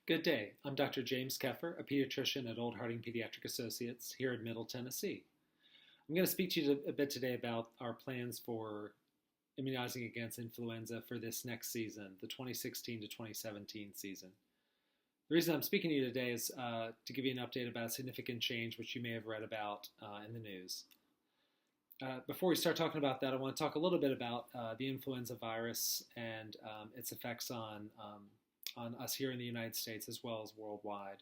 Good day. I'm Dr. James Keffer, a pediatrician at Old Harding Pediatric Associates here in Middle Tennessee. I'm going to speak to you a bit today about our plans for immunizing against influenza for this next season, the 2016 to 2017 season. The reason I'm speaking to you today is to give you an update about a significant change which you may have read about in the news. Before we start talking about that, I want to talk a little bit about the influenza virus and its effects on us here in the United States as well as worldwide.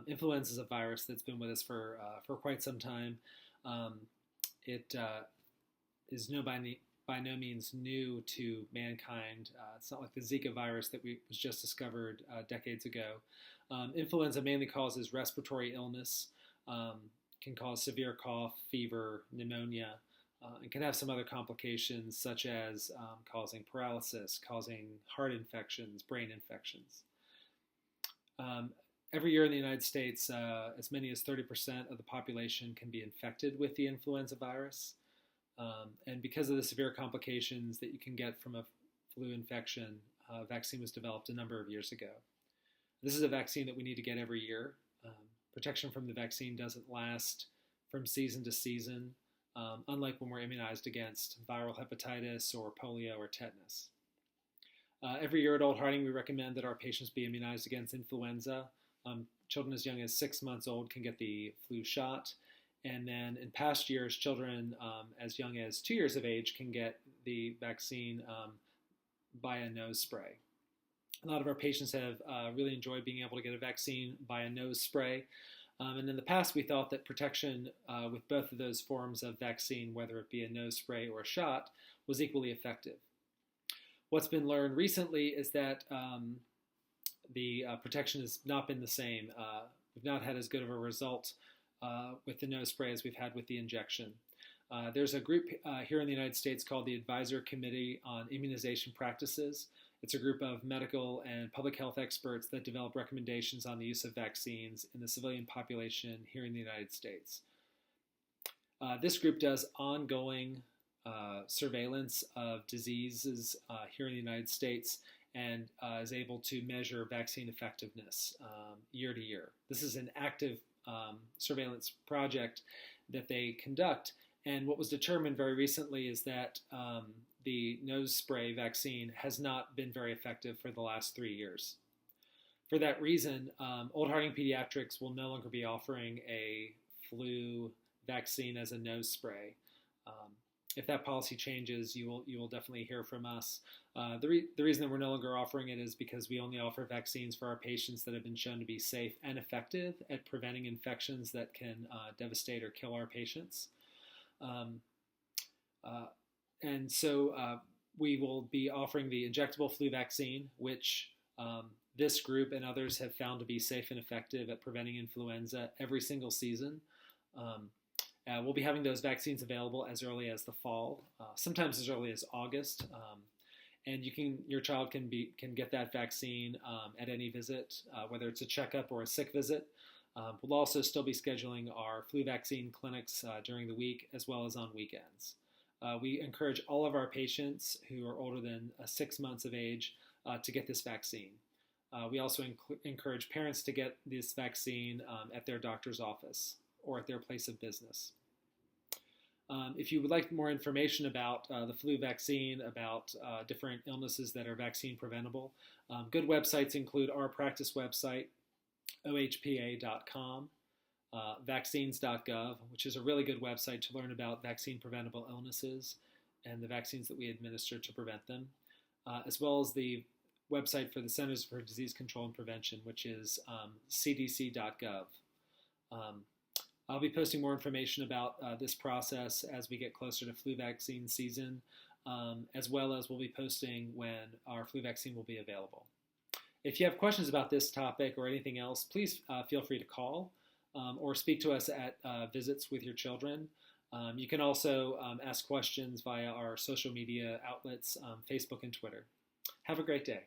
Influenza is a virus that's been with us for quite some time. It is by no means new to mankind. It's not like the Zika virus that was just discovered decades ago. Influenza mainly causes respiratory illness, can cause severe cough, fever, pneumonia, and can have some other complications such as causing paralysis, causing heart infections, brain infections. Every year in the United States, as many as 30% of the population can be infected with the influenza virus. And because of the severe complications that you can get from a flu infection, a vaccine was developed a number of years ago. This is a vaccine that we need to get every year. Protection from the vaccine doesn't last from season to season, unlike when we're immunized against viral hepatitis or polio or tetanus. Every year at Old Harding, we recommend that our patients be immunized against influenza. Children as young as 6 months old can get the flu shot. And then in past years, children as young as 2 years of age can get the vaccine by a nose spray. A lot of our patients have really enjoyed being able to get a vaccine by a nose spray. And in the past, we thought that protection with both of those forms of vaccine, whether it be a nose spray or a shot, was equally effective. What's been learned recently is that the protection has not been the same. We've not had as good of a result with the nose spray as we've had with the injection. There's a group here in the United States called the Advisory Committee on Immunization Practices. It's a group of medical and public health experts that develop recommendations on the use of vaccines in the civilian population here in the United States. This group does ongoing surveillance of diseases here in the United States and is able to measure vaccine effectiveness year to year. This is an active surveillance project that they conduct. And what was determined very recently is that the nose spray vaccine has not been very effective for the last 3 years. For that reason, Old Harding Pediatrics will no longer be offering a flu vaccine as a nose spray. If that policy changes, you will definitely hear from us. The reason that we're no longer offering it is because we only offer vaccines for our patients that have been shown to be safe and effective at preventing infections that can devastate or kill our patients. And so we will be offering the injectable flu vaccine, which this group and others have found to be safe and effective at preventing influenza every single season. We'll be having those vaccines available as early as the fall, sometimes as early as August. And your child can get that vaccine at any visit, whether it's a checkup or a sick visit. We'll also still be scheduling our flu vaccine clinics during the week as well as on weekends. We encourage all of our patients who are older than 6 months of age to get this vaccine. We also encourage parents to get this vaccine at their doctor's office or at their place of business. If you would like more information about the flu vaccine, about different illnesses that are vaccine preventable, good websites include our practice website, ohpa.com, vaccines.gov, which is a really good website to learn about vaccine preventable illnesses and the vaccines that we administer to prevent them, as well as the website for the Centers for Disease Control and Prevention, which is cdc.gov. I'll be posting more information about this process as we get closer to flu vaccine season, as well as we'll be posting when our flu vaccine will be available. If you have questions about this topic or anything else, please feel free to call or speak to us at visits with your children. You can also ask questions via our social media outlets, Facebook and Twitter. Have a great day.